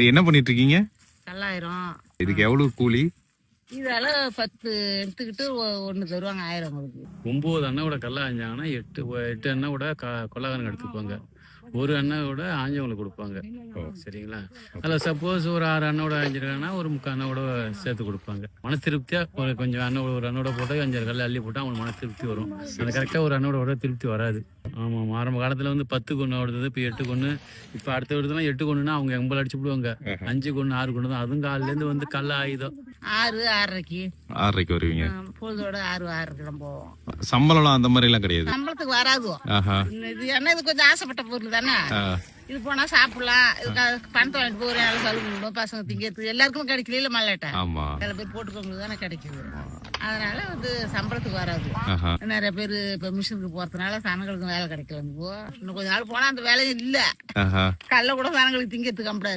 என்ன பண்ணிட்டு இருக்கீங்க? 9,000. இதுக்கு எவ்வளவு கூலி? இதால 10 எடுத்துக்கிட்டு ஒன்று தருவாங்க 1000 உங்களுக்கு. 9 அண்ணாவோட கல்ல ஆஞ்சாங்கன்னா 8 அண்ணாவோட கொள்ளக்காரங்க எடுத்துப்பாங்க. ஒரு அண்ணாவோட ஆஞ்சவங்களுக்கு கொடுப்பாங்க. சரிங்களா? அதில் சப்போஸ் ஒரு 6 அண்ணாவோட ஆஞ்சிருக்காங்கன்னா ஒரு 3/4 அண்ணாவோட சேர்த்து கொடுப்பாங்க. மன திருப்தியா கொஞ்சம் ஒரு அண்ணோட போட்டு 5 கல் அள்ளி போட்டால் அவங்களுக்கு மன திருப்தி வரும். அது கரெக்டாக ஒரு அண்ணோட திருப்தி வராது. ஆமாம், ஆரம்ப காலத்தில் வந்து 10 கொண்டு ஓடுறது, இப்போ 8 கொண்டு. இப்போ அடுத்த வருடத்துலாம் 8 கொண்டுனா அவங்க எம்பல் அடிச்சு விடுவாங்க. 5 கொண்டு 6 கொண்டு தான். அதுவும் காலிலேருந்து வந்து கல்ல ஆயுதம் 6, 6:30க்கு 6:30 வருவீங்க. பொழுதோட 6, 6:30 போவோம். சம்பளம் அந்த மாதிரி எல்லாம் கிடையாது. சம்பளத்துக்கு வராது. ஆஹா. இது என்ன, இது கொஞ்சம் ஆசைப்பட்ட பொருள் தானே. இது போனா சாப்பிடலாம், இதுக்கு பணத்தை வாங்கிட்டு போய் ஒரு நாள் செலவு பண்ணணும், பசங்க திங்கிறது எல்லாருக்கும் கிடைக்கல. மல்லாட்டை ஆமா, சில பேர் போட்டுக்கவங்களுக்கு தானே கிடைக்குது. அதனால வந்து சம்பளத்துக்கு வராது. நிறைய பேர் இப்ப மிஷினுக்கு போறதுனால சனங்களுக்கு வேலை கிடைக்கல. இன்னும் கொஞ்ச நாள் போனா அந்த வேலையும் இல்ல. கல்ல கூட சனங்களுக்கு திங்கிறதுக்கு கம்படாது.